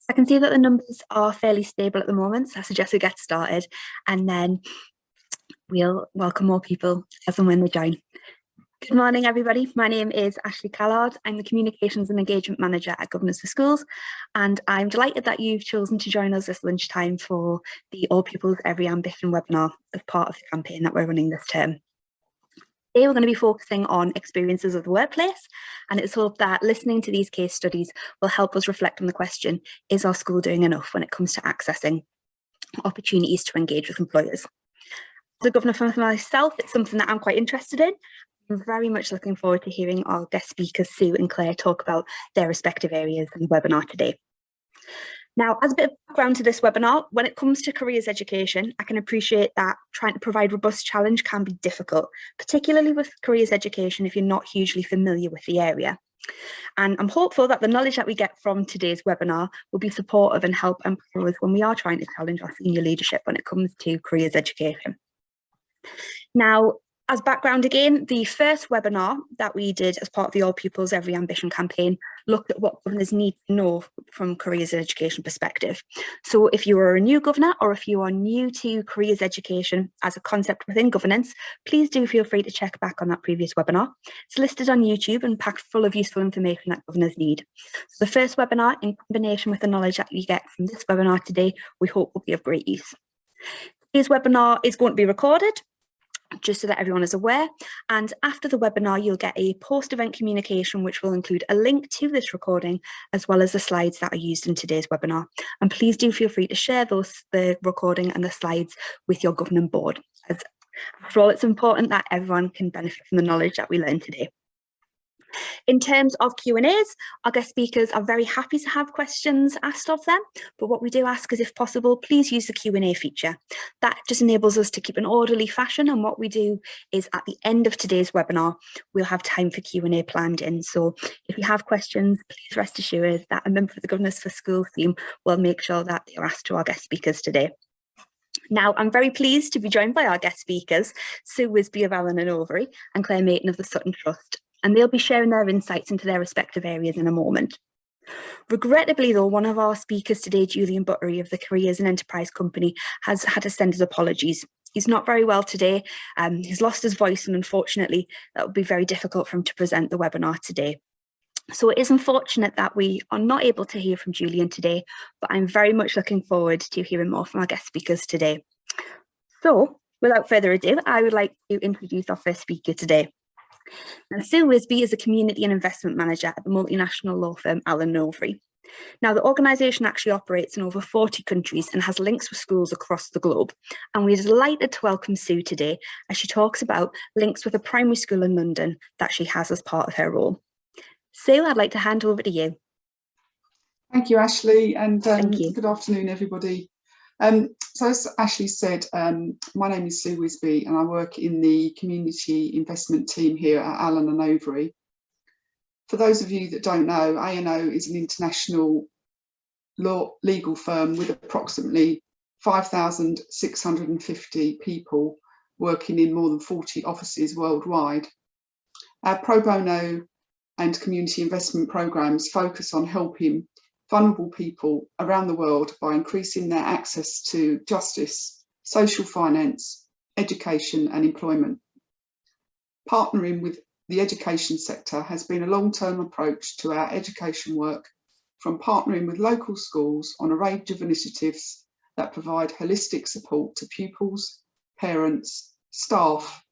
I can see that the numbers are fairly stable at the moment, so I suggest we get started and then we'll welcome more people as and when they join. Good morning, everybody. My name is Ashley Callard. I'm the Communications and Engagement Manager at Governors for Schools, and I'm delighted that you've chosen to join us this lunchtime for the All Pupils Every Ambition webinar as part of the campaign that we're running this term. Today, we're going to be focusing on experiences of the workplace, and it's hoped that listening to these case studies will help us reflect on the question, is our school doing enough when it comes to accessing opportunities to engage with employers? As a governor for myself, it's something that I'm quite interested in. I'm very much looking forward to hearing our guest speakers, Sue and Claire, talk about their respective areas in the webinar today. Now, as a bit of background to this webinar, when it comes to careers education, I can appreciate that trying to provide robust challenge can be difficult, particularly with careers education if you're not hugely familiar with the area. And I'm hopeful that the knowledge that we get from today's webinar will be supportive and help empower us when we are trying to challenge our senior leadership when it comes to careers education. Now, as background again, the first webinar that we did as part of the All Pupils Every Ambition campaign looked at what governors need to know from careers education perspective. So if you are a new governor or if you are new to careers education as a concept within governance, please do feel free to check back on that previous webinar. It's listed on YouTube and packed full of useful information that governors need. So the first webinar, in combination with the knowledge that you get from this webinar today, we hope will be of great use. Today's webinar is going to be recorded, just so that everyone is aware, and after the webinar you'll get a post-event communication which will include a link to this recording as well as the slides that are used in today's webinar, and please do feel free to share the recording and the slides with your governing board, as after all it's important that everyone can benefit from the knowledge that we learned today. In terms of Q&As, our guest speakers are very happy to have questions asked of them, but what we do ask is, if possible, please use the Q&A feature. That just enables us to keep an orderly fashion, and what we do is at the end of today's webinar, we'll have time for Q&A planned in. So if you have questions, please rest assured that a member of the Governors for Schools team will make sure that they are asked to our guest speakers today. Now, I'm very pleased to be joined by our guest speakers, Sue Wisby of Allen and Overy and Claire Maton of the Sutton Trust, and they'll be sharing their insights into their respective areas in a moment. Regrettably though, one of our speakers today, Julian Buttery of the Careers and Enterprise Company, has had to send his apologies. He's not very well today, he's lost his voice, and unfortunately that would be very difficult for him to present the webinar today. So it is unfortunate that we are not able to hear from Julian today, but I'm very much looking forward to hearing more from our guest speakers today. So without further ado, I would like to introduce our first speaker today. Now, Sue Wisby is a Community and Investment Manager at the multinational law firm Allen & Overy. Now, the organisation actually operates in over 40 countries and has links with schools across the globe. And we're delighted to welcome Sue today as she talks about links with a primary school in London that she has as part of her role. Sue, I'd like to hand over to you. Thank you, Ashley, and Thank you. good afternoon, everybody. So as Ashley said, my name is Sue Wisby and I work in the community investment team here at Allen & Overy. For those of you that don't know, A&O is an international legal firm with approximately 5,650 people working in more than 40 offices worldwide. Our pro bono and community investment programs focus on helping vulnerable people around the world by increasing their access to justice, social finance, education and employment. Partnering with the education sector has been a long-term approach to our education work, from partnering with local schools on a range of initiatives that provide holistic support to pupils, parents, staff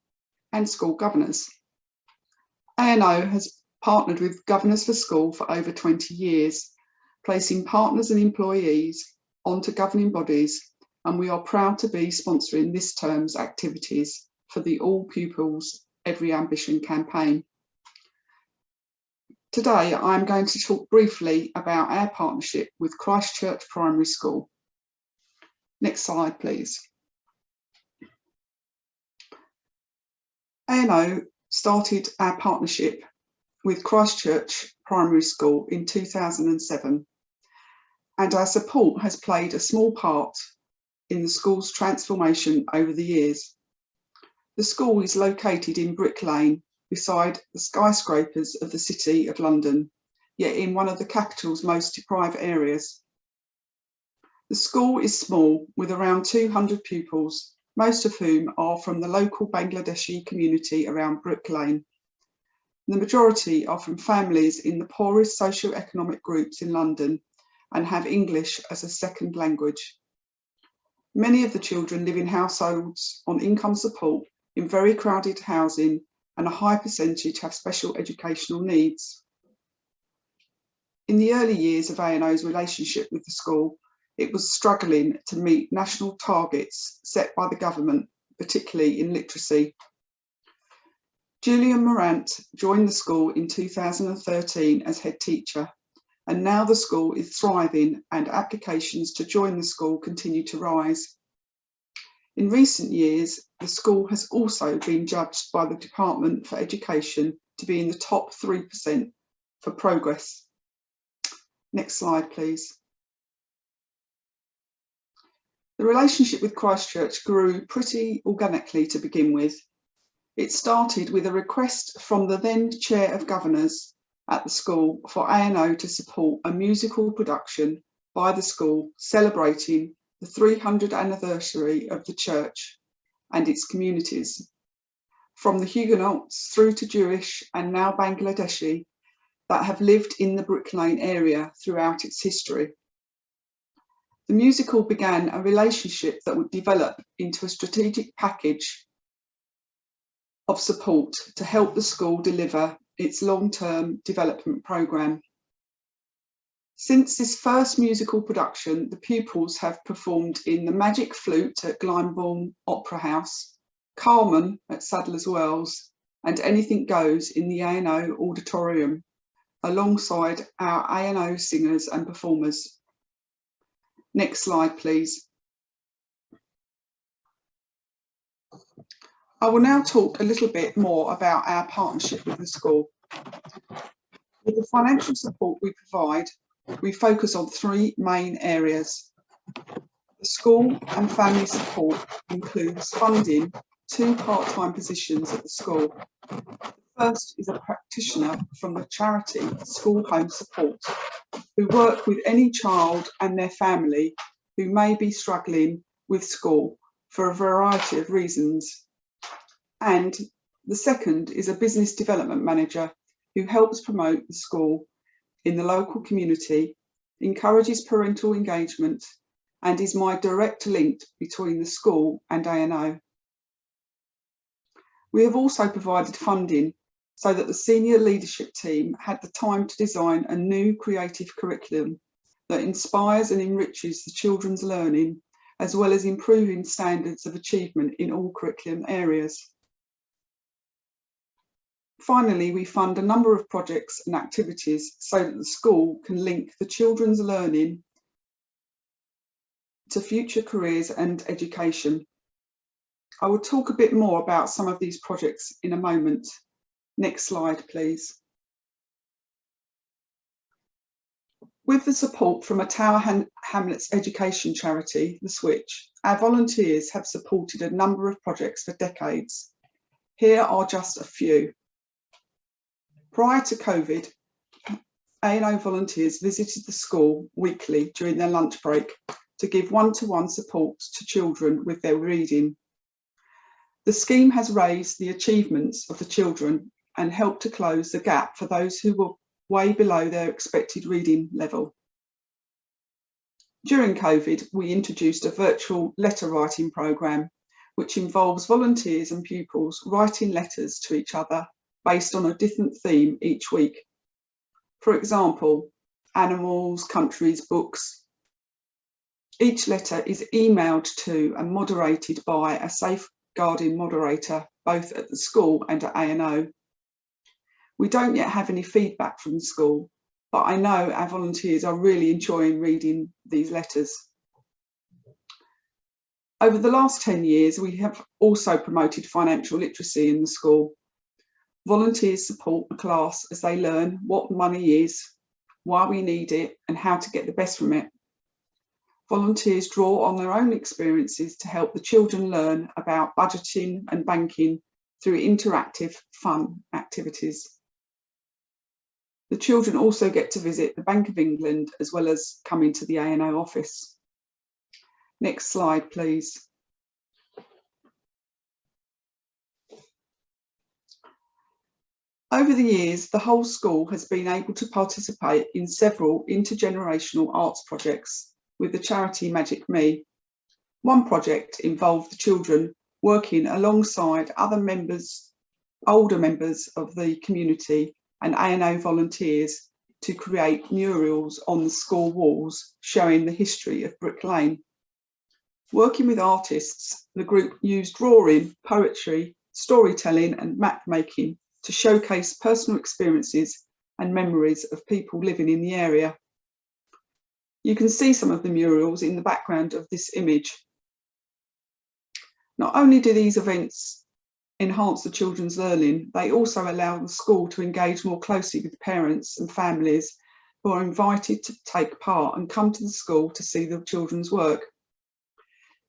and school governors. A&O has partnered with Governors for School for over 20 years, placing partners and employees onto governing bodies, and we are proud to be sponsoring this term's activities for the All Pupils Every Ambition campaign. Today I'm going to talk briefly about our partnership with Christchurch Primary School. Next slide, please. A&O started our partnership with Christchurch Primary School in 2007. And our support has played a small part in the school's transformation over the years. The school is located in Brick Lane, beside the skyscrapers of the City of London, yet in one of the capital's most deprived areas. The school is small, with around 200 pupils, most of whom are from the local Bangladeshi community around Brick Lane. The majority are from families in the poorest socio-economic groups in London and have English as a second language. Many of the children live in households on income support in very crowded housing, and a high percentage have special educational needs. In the early years of A&O's relationship with the school, it was struggling to meet national targets set by the government, particularly in literacy. Julian Morant joined the school in 2013 as head teacher, and now the school is thriving and applications to join the school continue to rise. In recent years, the school has also been judged by the Department for Education to be in the top 3% for progress. Next slide, please. The relationship with Christchurch grew pretty organically to begin with. It started with a request from the then Chair of Governors at the school for A&O to support a musical production by the school celebrating the 300th anniversary of the church and its communities, from the Huguenots through to Jewish and now Bangladeshi that have lived in the Brick Lane area throughout its history. The musical began a relationship that would develop into a strategic package of support to help the school deliver its long-term development programme. Since this first musical production, the pupils have performed in the Magic Flute at Glyndebourne Opera House, Carmen at Sadler's Wells, and Anything Goes in the A&O Auditorium, alongside our A&O singers and performers. Next slide, please. I will now talk a little bit more about our partnership with the school. With the financial support we provide, we focus on three main areas. The school and family support includes funding 2 part-time positions at the school. The first is a practitioner from the charity School Home Support, who work with any child and their family who may be struggling with school for a variety of reasons. And the second is a business development manager who helps promote the school in the local community, encourages parental engagement, and is my direct link between the school and A&O. We have also provided funding so that the senior leadership team had the time to design a new creative curriculum that inspires and enriches the children's learning, as well as improving standards of achievement in all curriculum areas. Finally, we fund a number of projects and activities so that the school can link the children's learning to future careers and education. I will talk a bit more about some of these projects in a moment. Next slide, please. With the support from a Tower Hamlets education charity, The Switch, our volunteers have supported a number of projects for decades. Here are just a few. Prior to COVID, A&O volunteers visited the school weekly during their lunch break to give one-to-one support to children with their reading. The scheme has raised the achievements of the children and helped to close the gap for those who were way below their expected reading level. During COVID, we introduced a virtual letter writing programme, which involves volunteers and pupils writing letters to each other based on a different theme each week. For example, animals, countries, books. Each letter is emailed to and moderated by a safeguarding moderator, both at the school and at A&O. We don't yet have any feedback from the school, but I know our volunteers are really enjoying reading these letters. Over the last 10 years, we have also promoted financial literacy in the school. Volunteers support the class as they learn what money is, why we need it, and how to get the best from it. Volunteers draw on their own experiences to help the children learn about budgeting and banking through interactive, fun activities. The children also get to visit the Bank of England as well as coming to the A&O office. Next slide, please. Over the years, the whole school has been able to participate in several intergenerational arts projects with the charity Magic Me. One project involved the children working alongside other older members of the community and A&O volunteers to create murals on the school walls showing the history of Brick Lane. Working with artists, the group used drawing, poetry, storytelling and map making to showcase personal experiences and memories of people living in the area. You can see some of the murals in the background of this image. Not only do these events enhance the children's learning, they also allow the school to engage more closely with parents and families who are invited to take part and come to the school to see the children's work.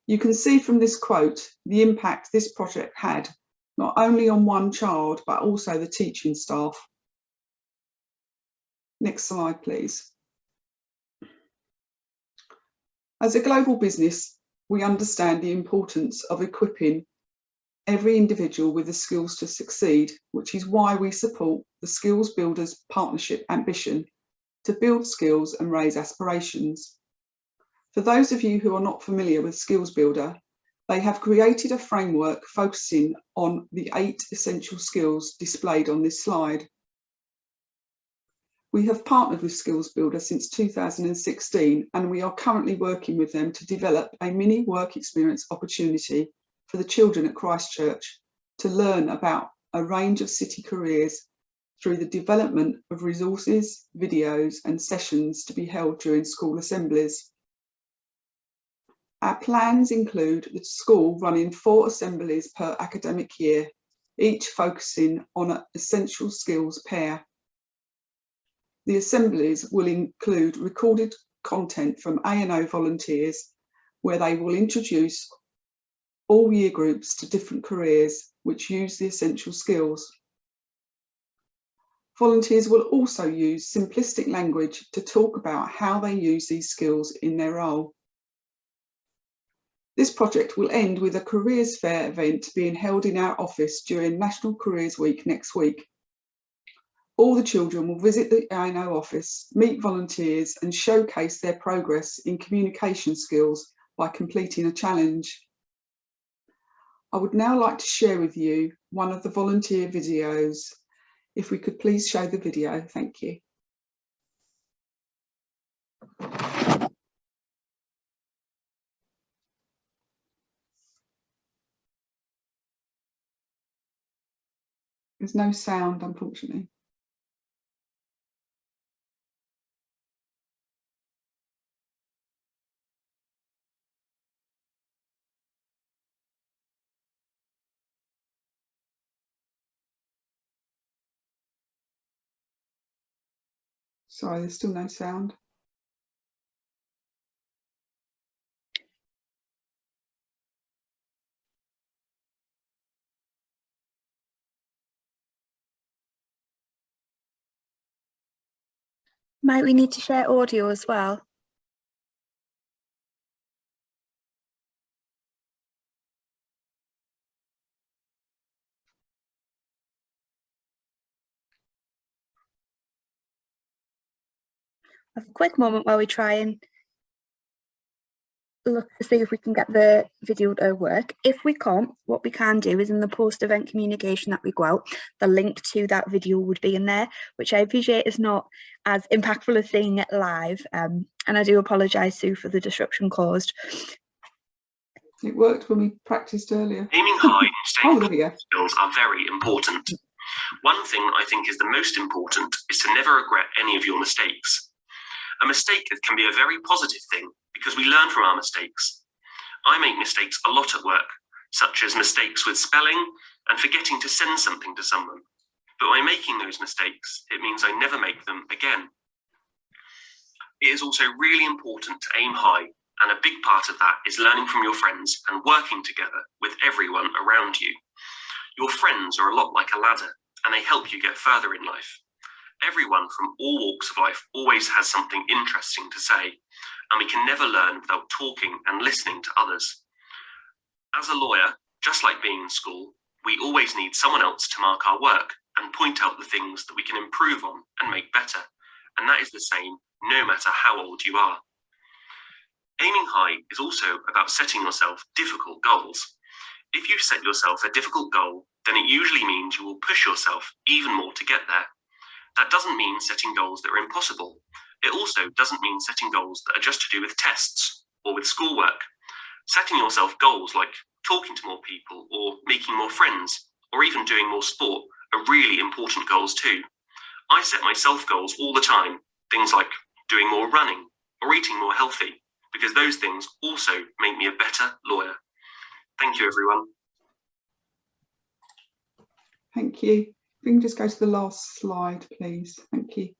You can see from this quote the impact this project had, not only on one child, but also the teaching staff. Next slide, please. As a global business, we understand the importance of equipping every individual with the skills to succeed, which is why we support the Skills Builders Partnership ambition to build skills and raise aspirations. For those of you who are not familiar with Skills Builder, they have created a framework focusing on the 8 essential skills displayed on this slide. We have partnered with Skills Builder since 2016, and we are currently working with them to develop a mini work experience opportunity for the children at Christchurch to learn about a range of city careers through the development of resources, videos and sessions to be held during school assemblies. Our plans include the school running 4 assemblies per academic year, each focusing on an essential skills pair. The assemblies will include recorded content from A&O volunteers, where they will introduce all year groups to different careers which use the essential skills. Volunteers will also use simplistic language to talk about how they use these skills in their role. This project will end with a careers fair event being held in our office during National Careers Week next week. All the children will visit the A&O office, meet volunteers and showcase their progress in communication skills by completing a challenge. I would now like to share with you one of the volunteer videos. If we could please show the video, thank you. There's no sound, unfortunately. Sorry, there's still no sound. Might we need to share audio as well? Have a quick moment while we try and look to see if we can get the video to work. If we can't, what we can do is in the post-event communication that we go out, the link to that video would be in there, which I appreciate is not as impactful as seeing it live. And I do apologise, Sue, for the disruption caused. It worked when we practiced earlier. Aiming high and staying skills are very important. One thing I think is the most important is to never regret any of your mistakes. A mistake can be a very positive thing because we learn from our mistakes. I make mistakes a lot at work, such as mistakes with spelling and forgetting to send something to someone. But by making those mistakes, it means I never make them again. It is also really important to aim high, and a big part of that is learning from your friends and working together with everyone around you. Your friends are a lot like a ladder, and they help you get further in life. Everyone from all walks of life always has something interesting to say, and we can never learn without talking and listening to others. As a lawyer, just like being in school, we always need someone else to mark our work and point out the things that we can improve on and make better, and that is the same no matter how old you are. Aiming high is also about setting yourself difficult goals. If you set yourself a difficult goal, then it usually means you will push yourself even more to get there. That doesn't mean setting goals that are impossible. It also doesn't mean setting goals that are just to do with tests or with schoolwork. Setting yourself goals like talking to more people or making more friends or even doing more sport are really important goals too. I set myself goals all the time, things like doing more running or eating more healthy, because those things also make me a better lawyer. Thank you, everyone. Thank you. We can just go to the last slide, please. Thank you.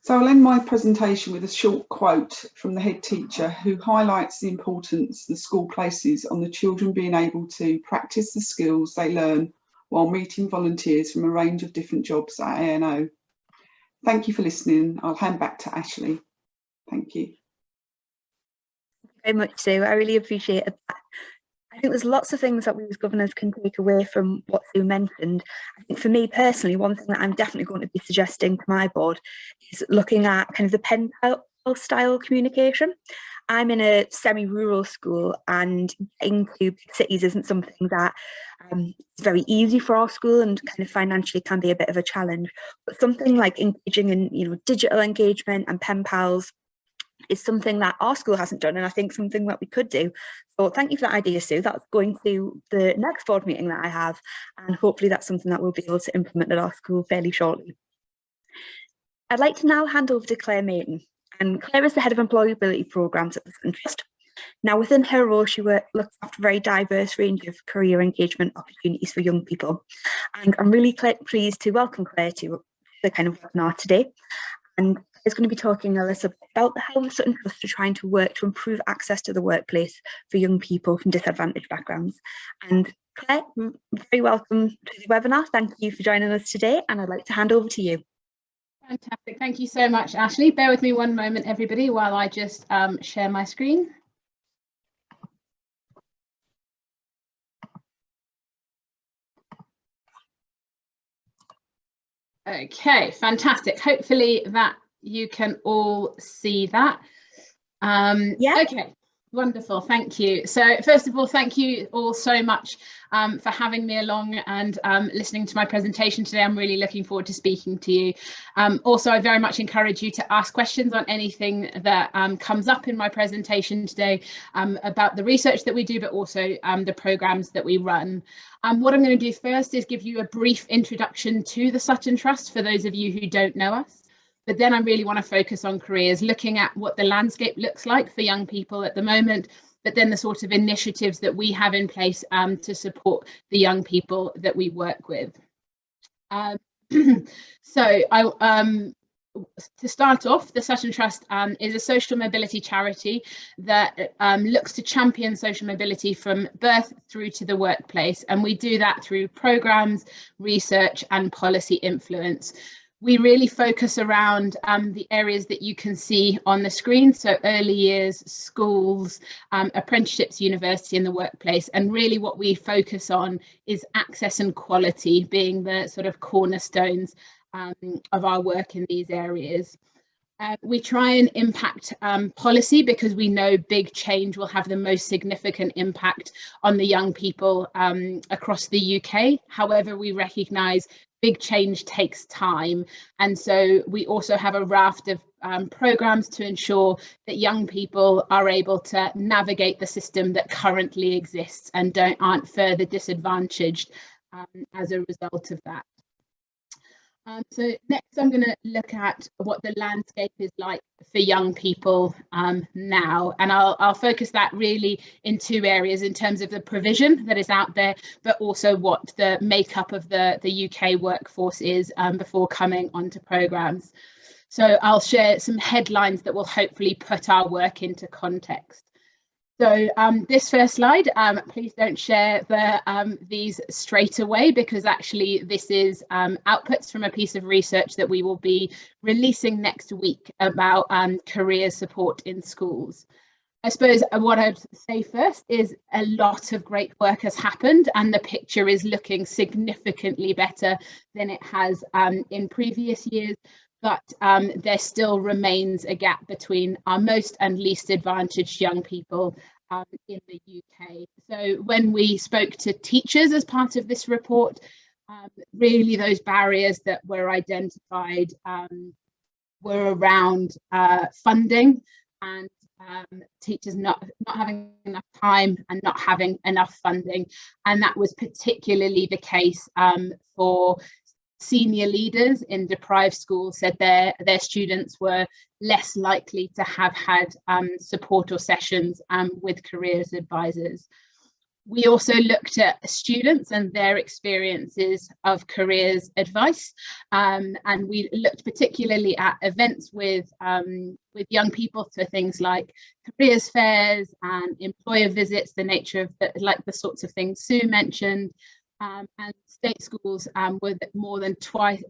So I'll end my presentation with a short quote from the head teacher who highlights the importance the school places on the children being able to practice the skills they learn while meeting volunteers from a range of different jobs at ANO. Thank you for listening. I'll hand back to Ashley. Thank you. Very much so. I really appreciate that. I think there's lots of things that we as governors can take away from what Sue mentioned. I think for me personally, one thing that I'm definitely going to be suggesting to my board is looking at kind of the pen pal style communication. I'm in a semi-rural school, and getting to big cities isn't something that is very easy for our school, and kind of financially can be a bit of a challenge. But something like engaging in digital engagement and pen pals is something that our school hasn't done, and I think something that we could do. So thank you for that idea, Sue. That's going to the next board meeting that I have, and hopefully that's something that we'll be able to implement at our school fairly shortly. I'd like to now hand over to Claire Mayton, and Claire is the Head of Employability Programmes at the Sutton Trust. Now, within her role, she looks after a very diverse range of career engagement opportunities for young people, and I'm really pleased to welcome Claire to the kind of webinar today. And is going to be talking a little bit about how the Sutton Trust are trying to work to improve access to the workplace for young people from disadvantaged backgrounds. And Claire, very welcome to the webinar. Thank you for joining us today, and I'd like to hand over to you. Fantastic. Thank you so much, Ashley. Bear with me one moment, everybody, while I just share my screen. Okay, fantastic. Hopefully that you can all see that. Yeah. Okay, wonderful. Thank you. So first of all, thank you all so much for having me along and listening to my presentation today. I'm really looking forward to speaking to you. Also, I very much encourage you to ask questions on anything that comes up in my presentation today about the research that we do, but also the programmes that we run. What I'm going to do first is give you a brief introduction to the Sutton Trust for those of you who don't know us. But then I really want to focus on careers, looking at what the landscape looks like for young people at the moment, but then the sort of initiatives that we have in place to support the young people that we work with. To start off, the Sutton Trust is a social mobility charity that looks to champion social mobility from birth through to the workplace. And we do that through programmes, research and policy influence. We really focus around the areas that you can see on the screen, so early years, schools, apprenticeships, university and the workplace. And really what we focus on is access and quality being the sort of cornerstones of our work in these areas. We try and impact policy because we know big change will have the most significant impact on the young people across the UK. However, we recognise big change takes time, and so we also have a raft of programmes to ensure that young people are able to navigate the system that currently exists and aren't further disadvantaged as a result of that. So next I'm going to look at what the landscape is like for young people now, and I'll focus that really in two areas in terms of the provision that is out there, but also what the makeup of the UK workforce is before coming onto programmes. So I'll share some headlines that will hopefully put our work into context. So this first slide, please don't share these straight away, because actually this is outputs from a piece of research that we will be releasing next week about career support in schools. I suppose what I'd say first is a lot of great work has happened, and the picture is looking significantly better than it has in previous years. But there still remains a gap between our most and least advantaged young people in the UK. So when we spoke to teachers as part of this report, really those barriers that were identified were around funding and teachers not having enough time and not having enough funding. And that was particularly the case for senior leaders in deprived schools. Said their students were less likely to have had support or sessions with careers advisors. We also looked at students and their experiences of careers advice, and we looked particularly at events with young people, so things like careers fairs and employer visits, the nature of the sorts of things Sue mentioned. And state schools were more than twice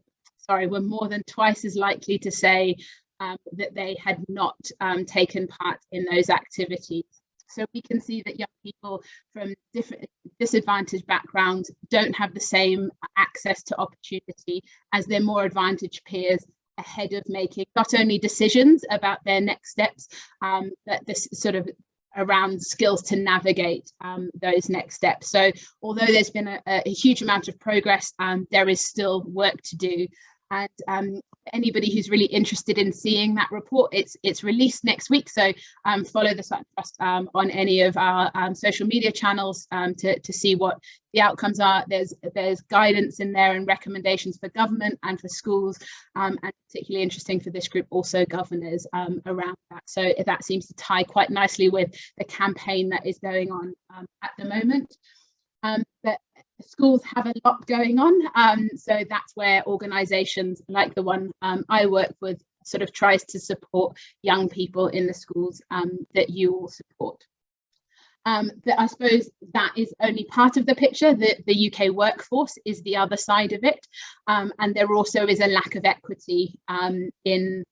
as likely to say that they had not taken part in those activities. So we can see that young people from different disadvantaged backgrounds don't have the same access to opportunity as their more advantaged peers ahead of making not only decisions about their next steps, but this sort of around skills to navigate those next steps. So although there's been a huge amount of progress, there is still work to do. And anybody who's really interested in seeing that report, it's released next week. So follow the Sutton Trust on any of our social media channels to see what the outcomes are. There's guidance in there and recommendations for government and for schools, and particularly interesting for this group, also governors around that. So that seems to tie quite nicely with the campaign that is going on at the moment. But schools have a lot going on, so that's where organisations like the one I work with sort of tries to support young people in the schools that you all support. But I suppose that is only part of the picture. The UK workforce is the other side of it, and there also is a lack of equity in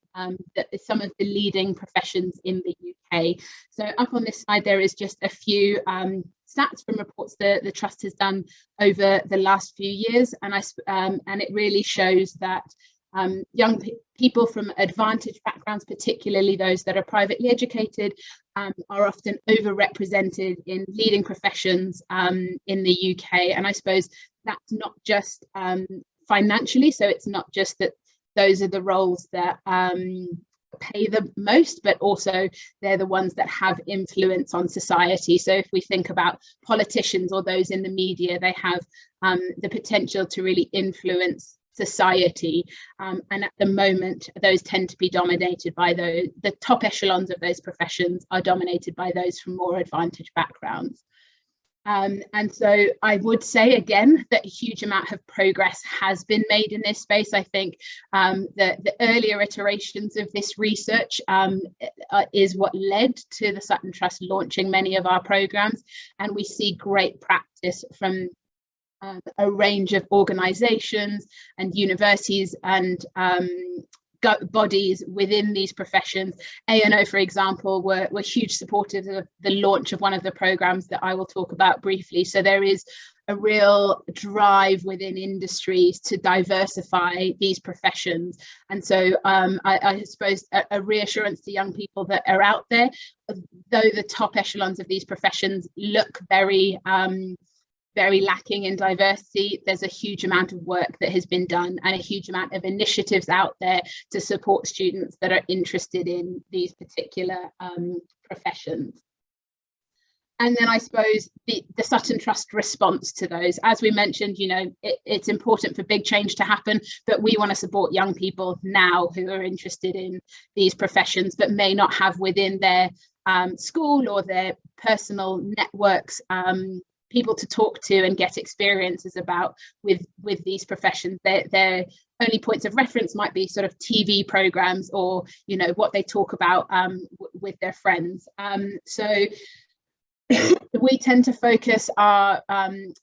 some of the leading professions in the UK. So up on this slide there is just a few stats from reports that the Trust has done over the last few years, and it really shows that young people from advantaged backgrounds, particularly those that are privately educated, are often overrepresented in leading professions in the UK. And I suppose that's not just financially, so it's not just that those are the roles that pay the most, but also they're the ones that have influence on society. So if we think about politicians or those in the media, they have the potential to really influence society, and at the moment those tend to be dominated by the top echelons of those professions are dominated by those from more advantaged backgrounds. And so I would say again that a huge amount of progress has been made in this space. I think the earlier iterations of this research is what led to the Sutton Trust launching many of our programs, and we see great practice from a range of organisations and universities and bodies within these professions. ANO, for example, were huge supporters of the launch of one of the programs that I will talk about briefly. So there is a real drive within industries to diversify these professions. And so I suppose a reassurance to young people that are out there, though the top echelons of these professions look very lacking in diversity, there's a huge amount of work that has been done and a huge amount of initiatives out there to support students that are interested in these particular professions. And then I suppose the Sutton Trust response to those, as we mentioned, you know, it's important for big change to happen, but we want to support young people now who are interested in these professions but may not have within their school or their personal networks people to talk to and get experiences about with these professions. Their only points of reference might be sort of TV programs or, you know, what they talk about with their friends. So We tend to focus our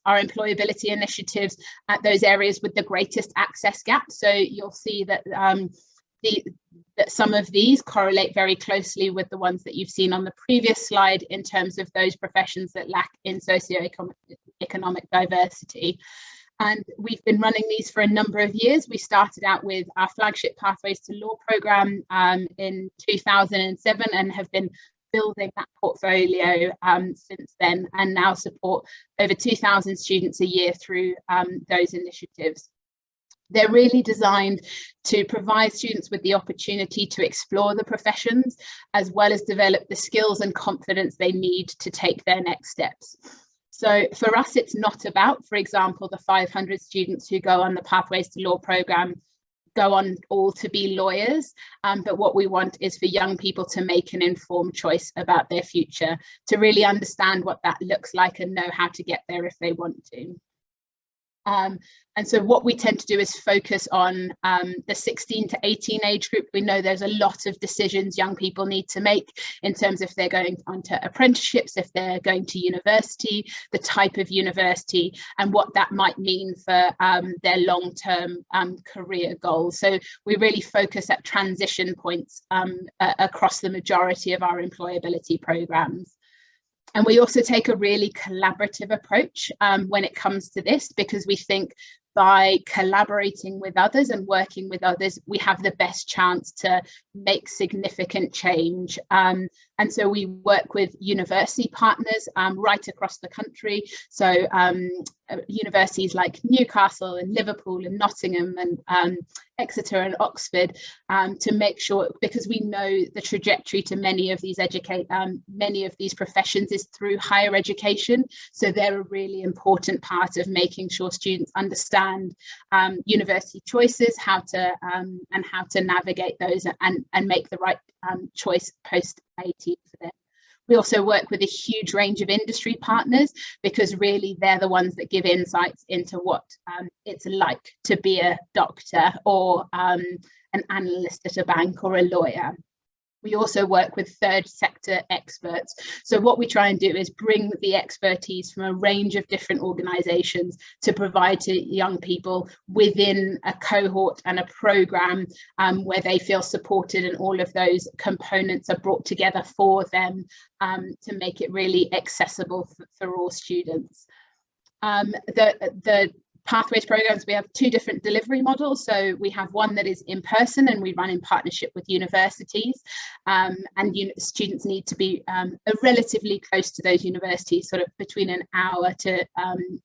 employability initiatives at those areas with the greatest access gap. So you'll see that that some of these correlate very closely with the ones that you've seen on the previous slide in terms of those professions that lack in socioeconomic diversity. And we've been running these for a number of years. We started out with our flagship Pathways to Law programme in 2007 and have been building that portfolio since then, and now support over 2,000 students a year through those initiatives. They're really designed to provide students with the opportunity to explore the professions, as well as develop the skills and confidence they need to take their next steps. So for us, it's not about, for example, the 500 students who go on the Pathways to Law programme go on all to be lawyers, but what we want is for young people to make an informed choice about their future, to really understand what that looks like and know how to get there if they want to. And so what we tend to do is focus on the 16 to 18 age group. We know there's a lot of decisions young people need to make in terms of if they're going onto apprenticeships, if they're going to university, the type of university, and what that might mean for their long-term career goals. So we really focus at transition points across the majority of our employability programs. And we also take a really collaborative approach when it comes to this, because we think by collaborating with others and working with others, we have the best chance to make significant change. And so we work with university partners right across the country. So universities like Newcastle and Liverpool and Nottingham and Exeter and Oxford to make sure, because we know the trajectory to many of these professions is through higher education. So they're a really important part of making sure students understand university choices, how to navigate those and make the right choice post 18 for them. We also work with a huge range of industry partners, because really they're the ones that give insights into what it's like to be a doctor or an analyst at a bank or a lawyer. We also work with third sector experts. So what we try and do is bring the expertise from a range of different organisations to provide to young people within a cohort and a programme where they feel supported, and all of those components are brought together for them to make it really accessible for all students. The Pathways programs, we have two different delivery models. So we have one that is in person and we run in partnership with universities, and students need to be relatively close to those universities, sort of between an hour to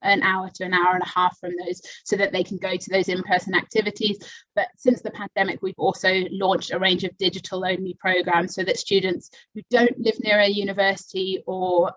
an hour and a half from those, so that they can go to those in-person activities. But since the pandemic, we've also launched a range of digital only programs, so that students who don't live near a university or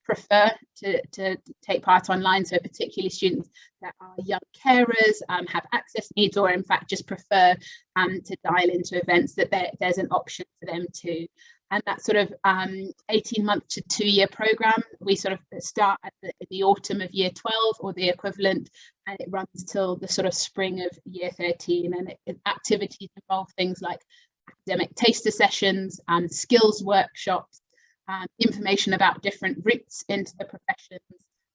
prefer to take part online, so particularly students that are young carers, have access needs, or in fact just prefer to dial into events, that there's an option for them too. And that sort of 18-month to 2-year program, we sort of start at the autumn of year 12 or the equivalent, and it runs till the sort of spring of year 13. And activities involve things like academic taster sessions, skills workshops, information about different routes into the professions,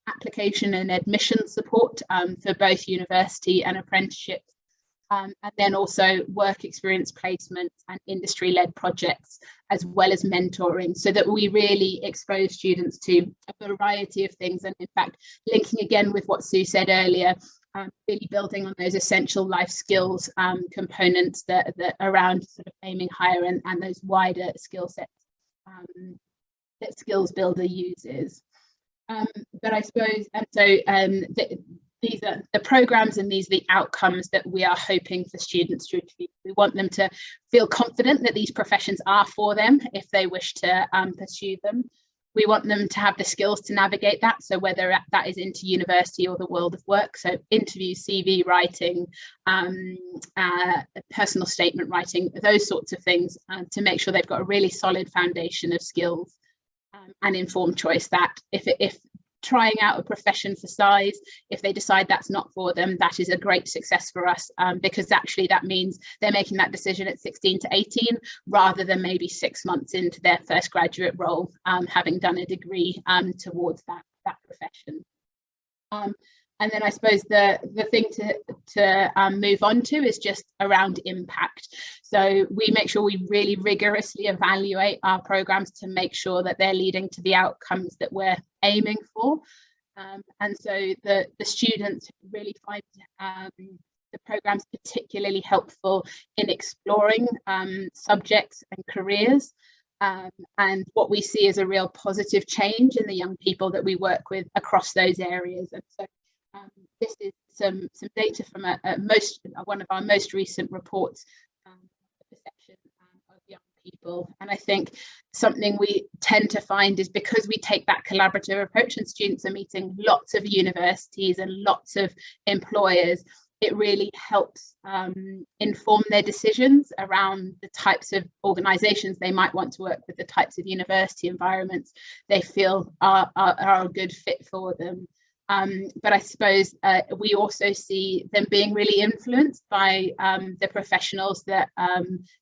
application and admission support for both university and apprenticeships, and then also work experience placements and industry-led projects, as well as mentoring, so that we really expose students to a variety of things. And in fact, linking again with what Sue said earlier, really building on those essential life skills components that around sort of aiming higher and those wider skill sets that Skills Builder uses. But I suppose, and so these are the programs, and these are the outcomes that we are hoping for students to achieve. We want them to feel confident that these professions are for them if they wish to pursue them. We want them to have the skills to navigate that, so whether that is into university or the world of work, so interview, CV writing, personal statement writing, those sorts of things, to make sure they've got a really solid foundation of skills and informed choice, that if trying out a profession for size. If they decide that's not for them, that is a great success for us, because actually that means they're making that decision at 16 to 18 rather than maybe 6 months into their first graduate role, having done a degree towards that profession. And then I suppose the thing to move on to is just around impact. So we make sure we really rigorously evaluate our programs to make sure that they're leading to the outcomes that we're aiming for. And so the students really find the programs particularly helpful in exploring subjects and careers. And what we see is a real positive change in the young people that we work with across those areas. And so this is some data from one of our most recent reports, the perception of young people. And I think something we tend to find is because we take that collaborative approach and students are meeting lots of universities and lots of employers, it really helps inform their decisions around the types of organisations they might want to work with, the types of university environments they feel are a good fit for them. But I suppose we also see them being really influenced by the professionals that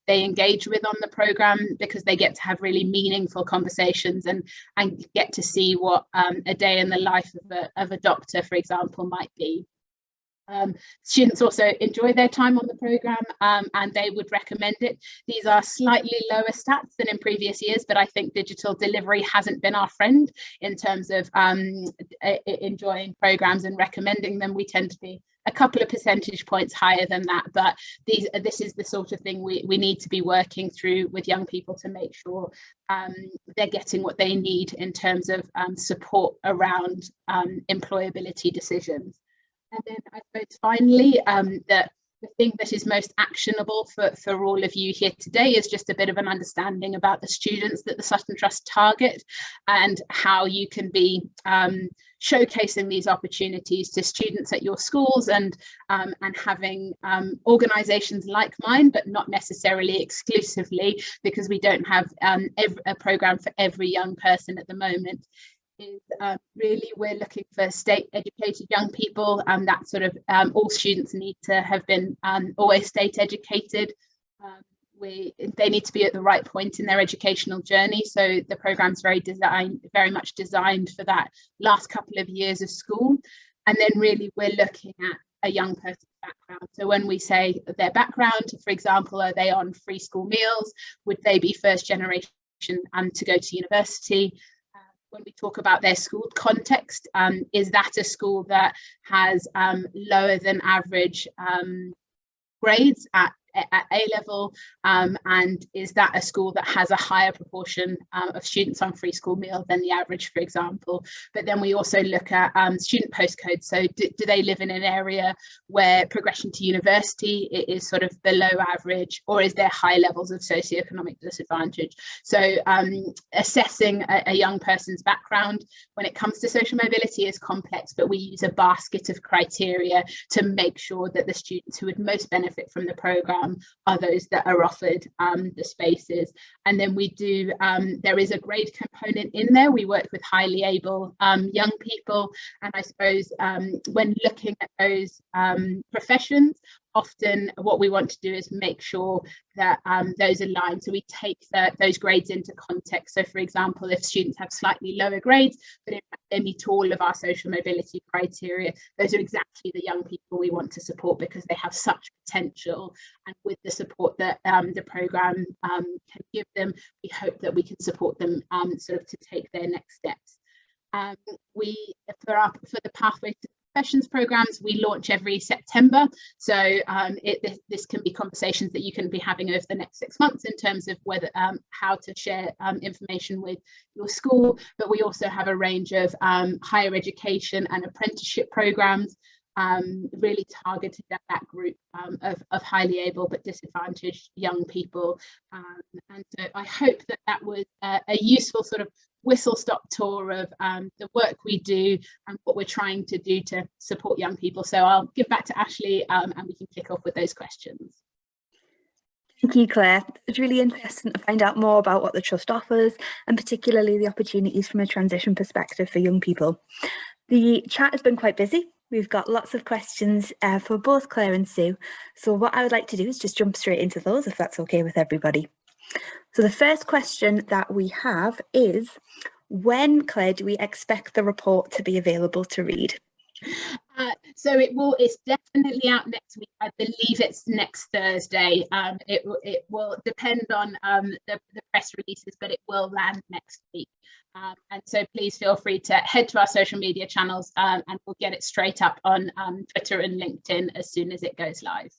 they engage with on the programme, because they get to have really meaningful conversations and get to see what a day in the life of a doctor, for example, might be. Students also enjoy their time on the programme, and they would recommend it. These are slightly lower stats than in previous years, but I think digital delivery hasn't been our friend in terms of enjoying programmes and recommending them. We tend to be a couple of percentage points higher than that, but this is the sort of thing we need to be working through with young people to make sure they're getting what they need in terms of support around employability decisions. And then I suppose finally, the thing that is most actionable for all of you here today is just a bit of an understanding about the students that the Sutton Trust target and how you can be showcasing these opportunities to students at your schools, and having organisations like mine, but not necessarily exclusively, because we don't have a programme for every young person at the moment. Is really we're looking for state educated young people, and that sort of all students need to have been always state educated. They need to be at the right point in their educational journey, so the program's very much designed for that last couple of years of school. And then really we're looking at a young person's background. So when we say their background, for example, are they on free school meals? Would they be first generation to go to university? When we talk about their school context, is that a school that has lower than average grades at A level, and is that a school that has a higher proportion of students on free school meal than the average, for example? But then we also look at student postcodes. So do they live in an area where progression to university is sort of below average, or is there high levels of socioeconomic disadvantage? So assessing a young person's background when it comes to social mobility is complex, but we use a basket of criteria to make sure that the students who would most benefit from the programme are those that are offered the spaces. And then we do, there is a grade component in there. We work with highly able young people, and I suppose when looking at those professions, often what we want to do is make sure that those align. So we take those grades into context. So for example, if students have slightly lower grades, but in fact they meet all of our social mobility criteria, those are exactly the young people we want to support, because they have such potential. And with the support that the programme can give them, we hope that we can support them sort of to take their next steps. For the Pathway to Professions programs, we launch every September, so this can be conversations that you can be having over the next 6 months in terms of whether how to share information with your school. But we also have a range of higher education and apprenticeship programs really targeted at that group of highly able but disadvantaged young people. And so I hope that was a useful sort of whistle-stop tour of the work we do and what we're trying to do to support young people. So I'll give back to Ashley and we can kick off with those questions. Thank you, Claire. It's really interesting to find out more about what the Trust offers, and particularly the opportunities from a transition perspective for young people. The chat has been quite busy. We've got lots of questions for both Claire and Sue. So what I would like to do is just jump straight into those, if that's okay with everybody. So the first question that we have is, when, Claire, do we expect the report to be available to read? So it's definitely out next week. I believe it's next Thursday. It will depend on the press releases, but it will land next week. And so please feel free to head to our social media channels and we'll get it straight up on Twitter and LinkedIn as soon as it goes live.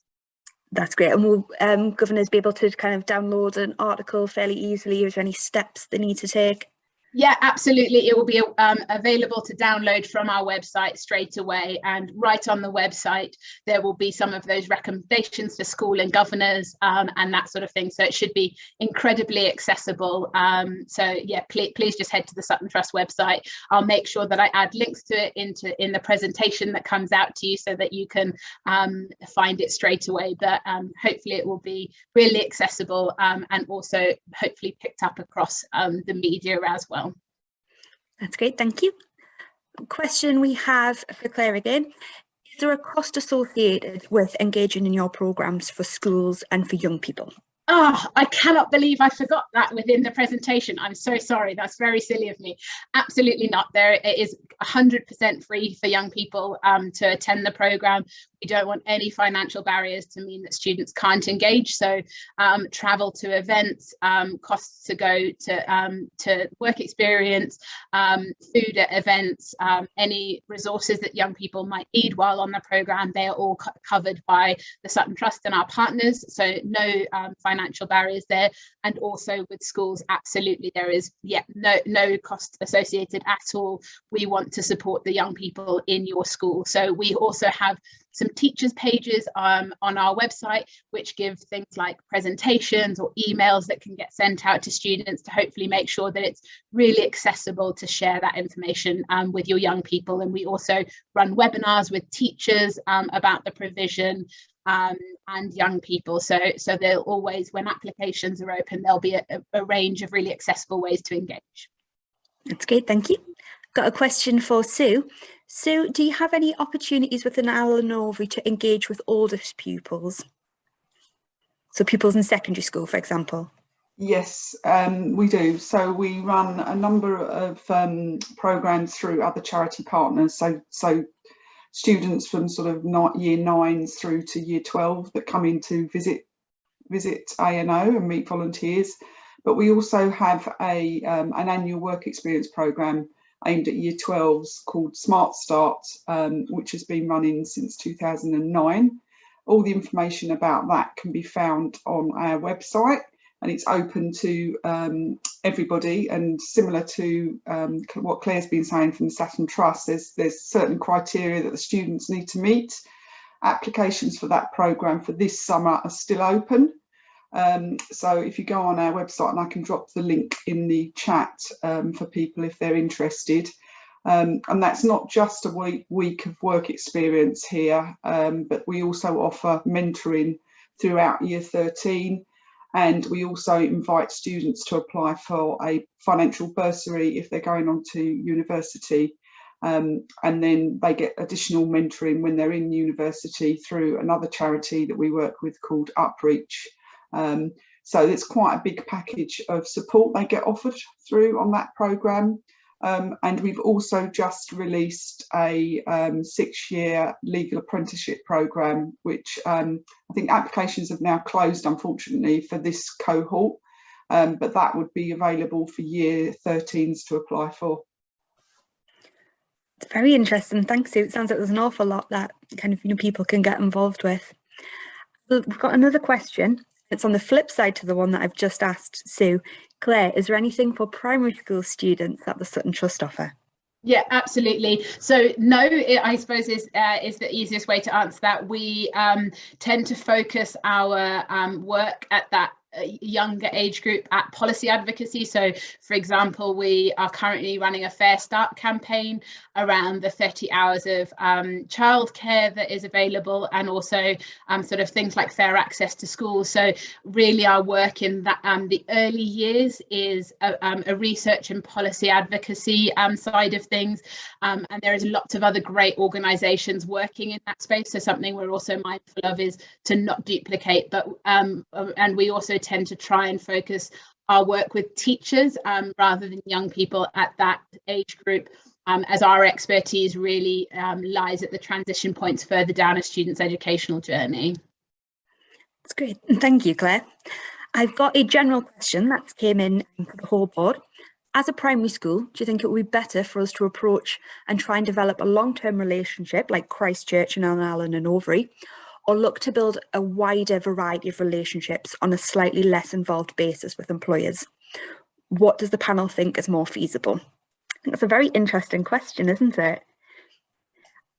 That's great. And will governors be able to kind of download an article fairly easily? Is there any steps they need to take? Yeah, absolutely. It will be available to download from our website straight away, and right on the website there will be some of those recommendations for school and governors and that sort of thing, so it should be incredibly accessible. So yeah, please just head to the Sutton Trust website. I'll make sure that I add links to it in the presentation that comes out to you so that you can find it straight away, but hopefully it will be really accessible and also hopefully picked up across the media as well. That's great, thank you. Question we have for Claire again. Is there a cost associated with engaging in your programmes for schools and for young people? Oh, I cannot believe I forgot that within the presentation. I'm so sorry. That's very silly of me. Absolutely not. It is 100% free for young people to attend the programme. We don't want any financial barriers to mean that students can't engage. So travel to events, costs to go to work experience, food at events, any resources that young people might need while on the programme, they are all covered by the Sutton Trust and our partners. So no financial barriers there. And also with schools, absolutely, there is no cost associated at all. We want to support the young people in your school. So we also have some teachers pages on our website which give things like presentations or emails that can get sent out to students to hopefully make sure that it's really accessible to share that information with your young people. And we also run webinars with teachers about the provision and young people, so they'll always, when applications are open, there'll be a range of really accessible ways to engage. That's great, thank you. Got a question for Sue. Sue, do you have any opportunities within Alan Overy to engage with older pupils? So pupils in secondary school, for example? Yes, we do. So we run a number of programmes through other charity partners. So students from sort of year 9s through to year 12 that come in to visit ANO and meet volunteers. But we also have an annual work experience programme aimed at year 12s called Smart Start, which has been running since 2009. All the information about that can be found on our website, and it's open to everybody. And similar to what Claire's been saying from the Sutton Trust, there's certain criteria that the students need to meet. Applications for that programme for this summer are still open. So if you go on our website, and I can drop the link in the chat for people if they're interested. And that's not just a week of work experience here, but we also offer mentoring throughout year 13. And we also invite students to apply for a financial bursary if they're going on to university. And then they get additional mentoring when they're in university through another charity that we work with called Upreach. So it's quite a big package of support they get offered through on that programme. And we've also just released a 6-year legal apprenticeship programme, which I think applications have now closed, unfortunately, for this cohort, but that would be available for year 13s to apply for. It's very interesting, thanks Sue. It sounds like there's an awful lot that kind of people can get involved with. We've got another question. It's on the flip side to the one that I've just asked Sue. Claire, is there anything for primary school students that the Sutton Trust offer? Yeah, absolutely. So no, I suppose is the easiest way to answer that. We tend to focus our work at that younger age group at policy advocacy. So, for example, we are currently running a Fair Start campaign around the 30 hours of childcare that is available, and also sort of things like fair access to schools. So really our work in that the early years is a research and policy advocacy side of things, and there is lots of other great organisations working in that space. So something we're also mindful of is to not duplicate, but and we also tend to try and focus our work with teachers rather than young people at that age group, as our expertise really lies at the transition points further down a student's educational journey. That's great. Thank you, Claire. I've got a general question that came in for the whole board. As a primary school, do you think it would be better for us to approach and try and develop a long-term relationship like Christchurch and Allen and Overy, or look to build a wider variety of relationships on a slightly less involved basis with employers? What does the panel think is more feasible? I think that's a very interesting question, isn't it?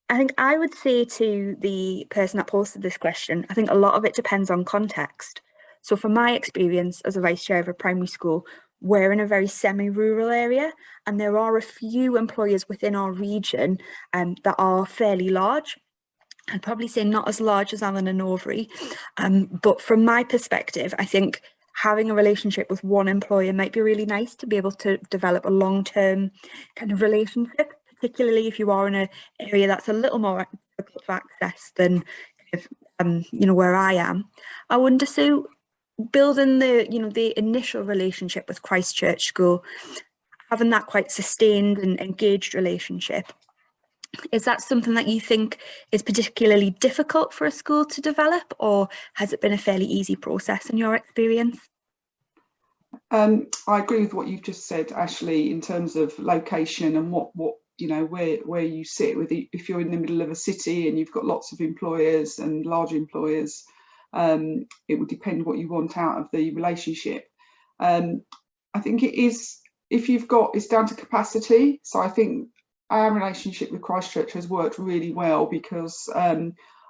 I think I would say to the person that posted this question, I think a lot of it depends on context. So from my experience as a vice chair of a primary school, we're in a very semi-rural area, and there are a few employers within our region that are fairly large. I'd probably say not as large as Allen and Overy, but from my perspective, I think having a relationship with one employer might be really nice to be able to develop a long-term kind of relationship, particularly if you are in an area that's a little more difficult to access than where I am. I wonder, Sue, building the initial relationship with Christchurch School, having that quite sustained and engaged relationship, is that something that you think is particularly difficult for a school to develop, or has it been a fairly easy process in your experience? I agree with what you've just said, Ashley, in terms of location and what where you sit with. If you're in the middle of a city and you've got lots of employers and large employers, it would depend what you want out of the relationship. I think it is, it's down to capacity. So I think our relationship with Christchurch has worked really well because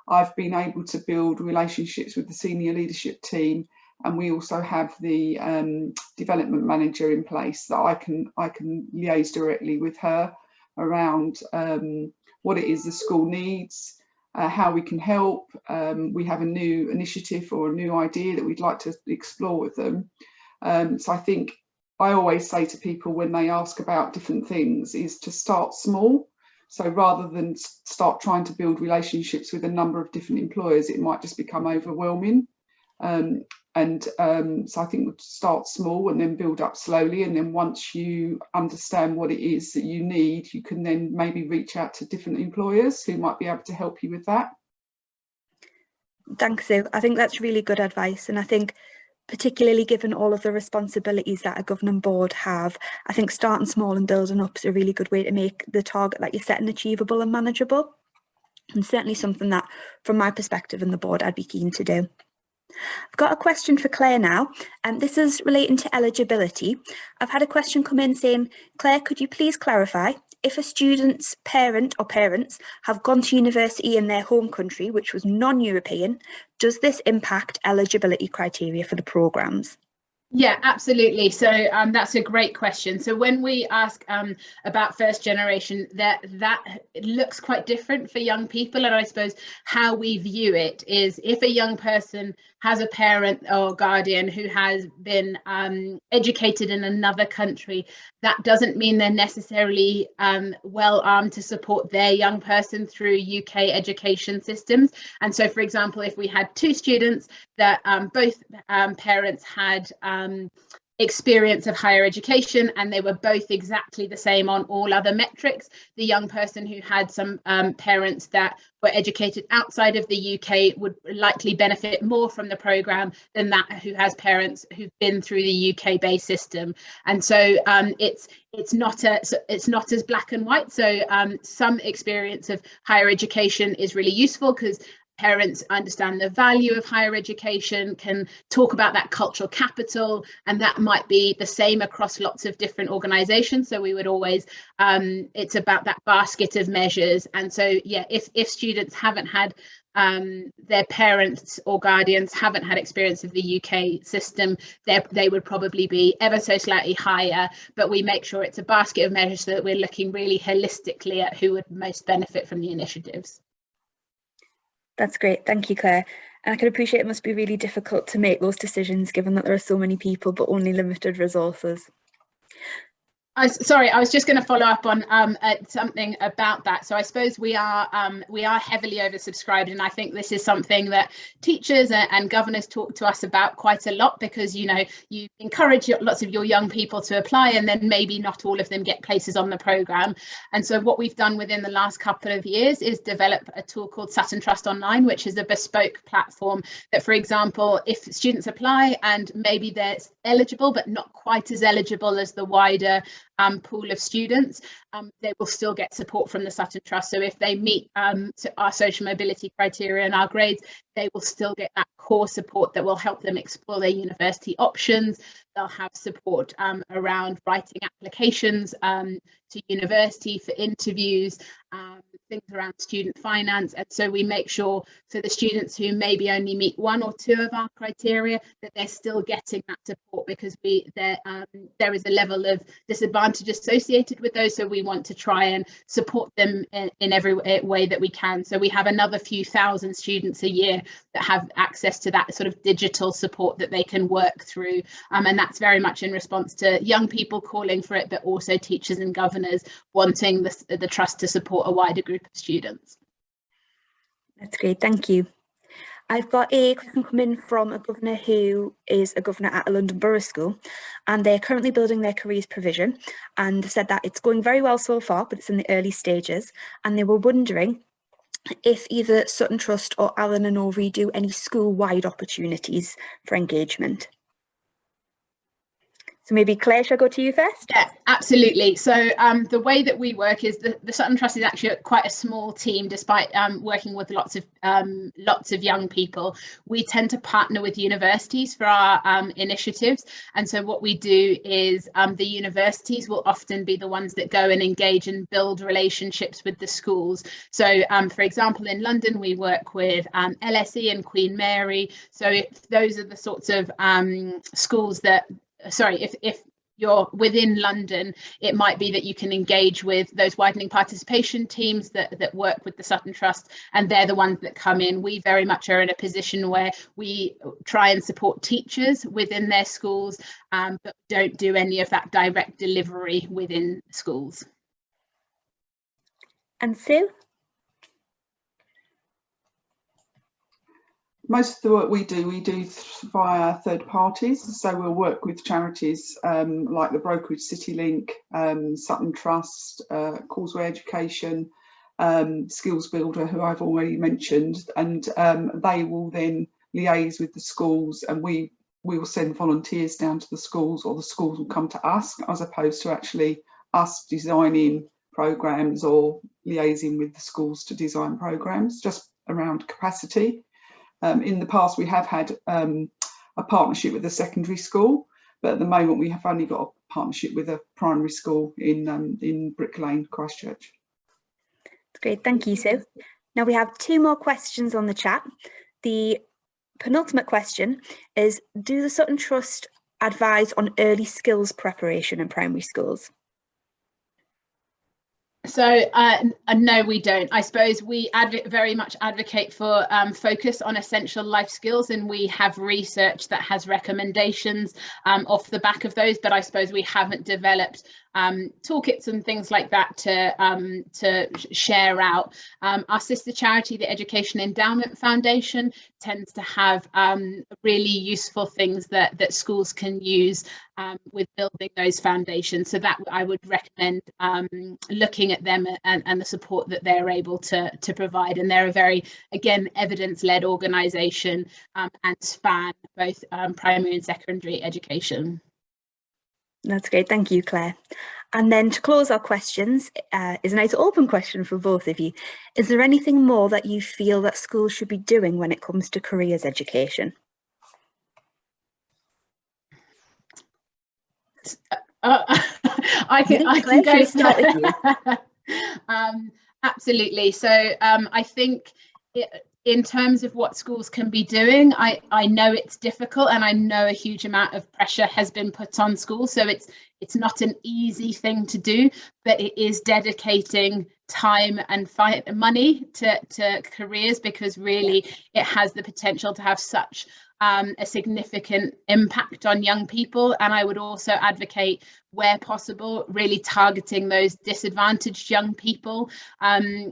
I've been able to build relationships with the senior leadership team, and we also have the development manager in place that I can liaise directly with her around what it is the school needs, how we can help. We have a new initiative or a new idea that we'd like to explore with them. So I think I always say to people when they ask about different things is to start small. So rather than start trying to build relationships with a number of different employers, it might just become overwhelming. So I think we'll start small and then build up slowly. And then once you understand what it is that you need, you can then maybe reach out to different employers who might be able to help you with that. Thanks, Sue. I think that's really good advice. And I think particularly given all of the responsibilities that a governing board have, I think starting small and building up is a really good way to make the target that you're setting achievable and manageable. And certainly something that, from my perspective and the board, I'd be keen to do. I've got a question for Claire now, and this is relating to eligibility. I've had a question come in saying, Claire, could you please clarify if a student's parent or parents have gone to university in their home country, which was non-European, does this impact eligibility criteria for the programmes? Yeah, absolutely. So that's a great question. So when we ask about first generation, that looks quite different for young people. And I suppose how we view it is if a young person has a parent or guardian who has been educated in another country, that doesn't mean they're necessarily well armed to support their young person through UK education systems. And so, for example, if we had two students that both parents had experience of higher education and they were both exactly the same on all other metrics, the young person who had some parents that were educated outside of the UK would likely benefit more from the programme than that who has parents who've been through the UK-based system. And so it's not as black and white. So some experience of higher education is really useful because parents understand the value of higher education, can talk about that cultural capital, and that might be the same across lots of different organizations. So we would always, it's about that basket of measures. And so, yeah, if students haven't had, their parents or guardians haven't had experience of the UK system, they would probably be ever so slightly higher, but we make sure it's a basket of measures so that we're looking really holistically at who would most benefit from the initiatives. That's great. Thank you, Claire. And I can appreciate it must be really difficult to make those decisions given that there are so many people but only limited resources. Sorry, I was just going to follow up on something about that. So I suppose we are heavily oversubscribed, and I think this is something that teachers and governors talk to us about quite a lot, because you encourage lots of your young people to apply, and then maybe not all of them get places on the programme. And so what we've done within the last couple of years is develop a tool called Sutton Trust Online, which is a bespoke platform that, for example, if students apply and maybe they're eligible but not quite as eligible as the wider pool of students, they will still get support from the Sutton Trust. So if they meet our social mobility criteria and our grades, they will still get that core support that will help them explore their university options. They'll have support around writing applications to university for interviews, things around student finance. And so we make sure for the students who maybe only meet one or two of our criteria that they're still getting that support, because there is a level of disadvantage associated with those. So we want to try and support them in every way that we can. So we have another few thousand students a year that have access to that sort of digital support that they can work through. And that's very much in response to young people calling for it, but also teachers and governors wanting the trust to support a wider group of students. That's great, thank you. I've got a question coming from a governor who is a governor at a London Borough School, and they're currently building their careers provision, and said that it's going very well so far, but it's in the early stages, and they were wondering if either Sutton Trust or Allen and Overy do any school-wide opportunities for engagement. So maybe Claire, shall I go to you first? Yeah, absolutely. So the way that we work is the Sutton Trust is actually quite a small team, despite working with lots of young people. We tend to partner with universities for our initiatives. And so what we do is the universities will often be the ones that go and engage and build relationships with the schools. So for example, in London, we work with LSE and Queen Mary. So if those are the sorts of schools that, if you're within London, it might be that you can engage with those widening participation teams that work with the Sutton Trust, and they're the ones that come in. We very much are in a position where we try and support teachers within their schools, but don't do any of that direct delivery within schools. And Sue? Most of the work we do via third parties. So we'll work with charities like the Brokerage City Link, Sutton Trust, Causeway Education, Skills Builder, who I've already mentioned, and they will then liaise with the schools, and we will send volunteers down to the schools, or the schools will come to us, as opposed to actually us designing programmes or liaising with the schools to design programmes, just around capacity. In the past, we have had a partnership with a secondary school, but at the moment we have only got a partnership with a primary school in Brick Lane, Christchurch. That's great, thank you, Sue. Now we have two more questions on the chat. The penultimate question is, do the Sutton Trust advise on early skills preparation in primary schools? So no, we don't. I suppose we very much advocate for focus on essential life skills, and we have research that has recommendations off the back of those, but I suppose we haven't developed toolkits and things like that to share out. Our sister charity, the Education Endowment Foundation, tends to have really useful things that schools can use with building those foundations. So that I would recommend looking at them and the support that they're able to provide. And they're a very, again, evidence-led organisation and span both primary and secondary education. That's great, thank you, Claire. And then to close our questions is a nice open question for both of you. Is there anything more that you feel that schools should be doing when it comes to careers education? I can go. Start with you. Absolutely. So I think in terms of what schools can be doing, I know it's difficult, and I know a huge amount of pressure has been put on schools. So it's not an easy thing to do, but it is dedicating time and money to careers, because really it has the potential to have such a significant impact on young people. And I would also advocate, where possible, really targeting those disadvantaged young people.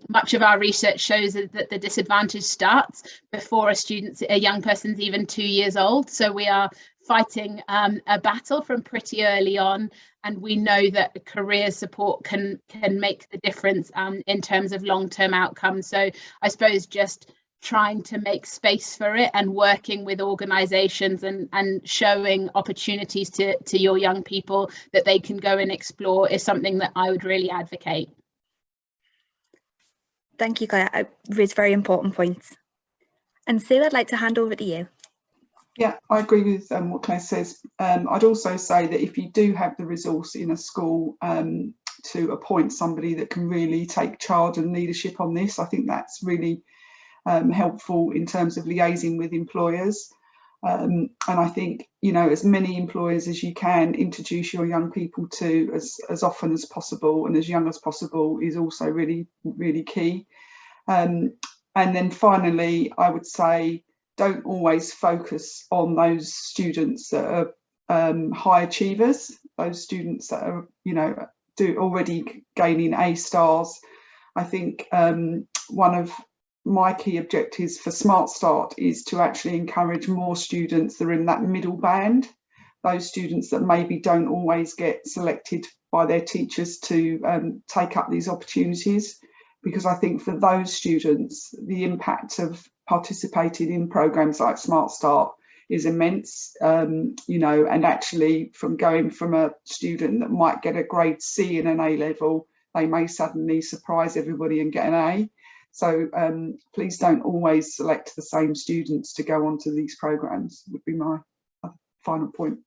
Much of our research shows that the disadvantage starts before a young person's even 2 years old. So we are fighting a battle from pretty early on, and we know that career support can make the difference in terms of long-term outcomes. So I suppose just trying to make space for it and working with organisations and showing opportunities to your young people that they can go and explore is something that I would really advocate. Thank you, Claire. I raised very important points. And Sue, I'd like to hand over to you. Yeah, I agree with what Claire says. I'd also say that if you do have the resource in a school to appoint somebody that can really take charge and leadership on this, I think that's really helpful in terms of liaising with employers. And I think, you know, as many employers as you can introduce your young people to as often as possible and as young as possible is also really, really key. And then finally, I would say, don't always focus on those students that are high achievers, those students that are, you know, already gaining A stars. I think one of my key objectives for Smart Start is to actually encourage more students that are in that middle band, those students that maybe don't always get selected by their teachers to take up these opportunities, because I think for those students the impact of participating in programs like Smart Start is immense, you know, and actually from going from a student that might get a grade C in an A level, they may suddenly surprise everybody and get an A. So please don't always select the same students to go onto these programs, would be my final point.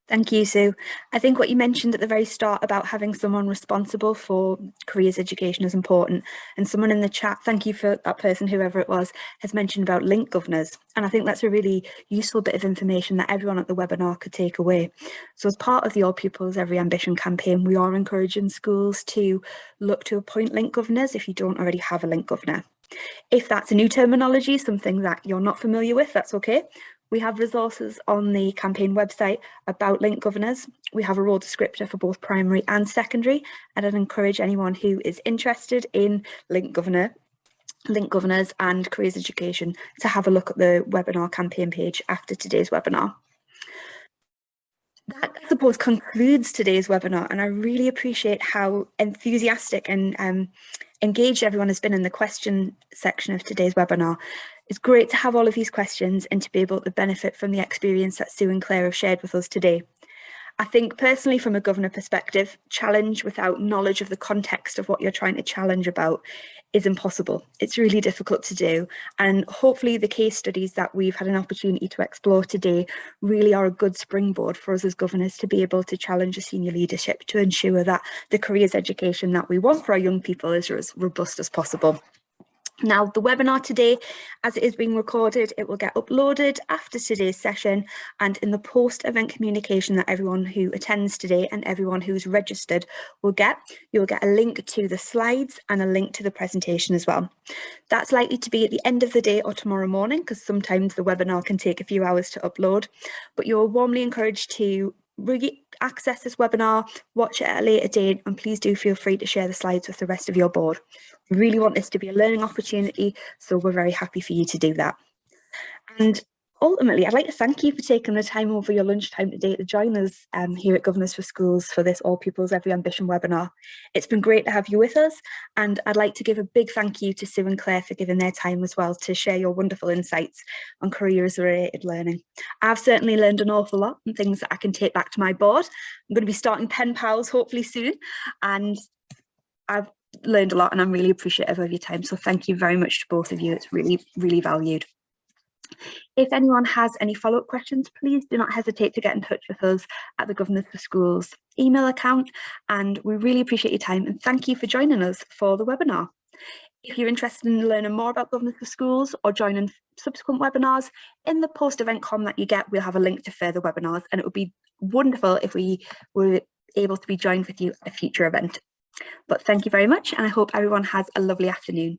Thank you, Sue. I think what you mentioned at the very start about having someone responsible for careers education is important. And someone in the chat, thank you for that person, whoever it was, has mentioned about link governors. And I think that's a really useful bit of information that everyone at the webinar could take away. So as part of the All Pupils Every Ambition campaign, we are encouraging schools to look to appoint link governors if you don't already have a link governor. If that's a new terminology, something that you're not familiar with, that's okay. We have resources on the campaign website about link governors. We have a role descriptor for both primary and secondary, and I'd encourage anyone who is interested in link governors and careers education to have a look at the webinar campaign page after today's webinar. That, I suppose, concludes today's webinar, and I really appreciate how enthusiastic and engaged everyone has been in the question section of today's webinar. It's great to have all of these questions and to be able to benefit from the experience that Sue and Claire have shared with us today. I think personally, from a governor perspective, challenge without knowledge of the context of what you're trying to challenge about is impossible. It's really difficult to do. And hopefully the case studies that we've had an opportunity to explore today really are a good springboard for us as governors to be able to challenge the senior leadership to ensure that the careers education that we want for our young people is as robust as possible. Now, the webinar today, as it is being recorded, it will get uploaded after today's session, and in the post-event communication that everyone who attends today and everyone who's registered will get, you'll get a link to the slides and a link to the presentation as well. That's likely to be at the end of the day or tomorrow morning, because sometimes the webinar can take a few hours to upload, but you're warmly encouraged to access this webinar, watch it at a later date, and please do feel free to share the slides with the rest of your board. We really want this to be a learning opportunity, so we're very happy for you to do that. And ultimately, I'd like to thank you for taking the time over your lunchtime today to join us here at Governors for Schools for this All Pupils Every Ambition webinar. It's been great to have you with us, and I'd like to give a big thank you to Sue and Claire for giving their time as well to share your wonderful insights on careers-related learning. I've certainly learned an awful lot and things that I can take back to my board. I'm going to be starting pen pals hopefully soon, and I've learned a lot and I'm really appreciative of your time. So thank you very much to both of you. It's really, really valued. If anyone has any follow-up questions, please do not hesitate to get in touch with us at the Governors for Schools email account, and we really appreciate your time and thank you for joining us for the webinar. If you're interested in learning more about Governors for Schools or joining subsequent webinars, in the post-event com that you get, we'll have a link to further webinars, and it would be wonderful if we were able to be joined with you at a future event. But thank you very much, and I hope everyone has a lovely afternoon.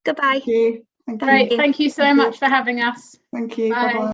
Goodbye. Thank you. Great, thank you so much for having us. Thank you. Bye. Bye-bye.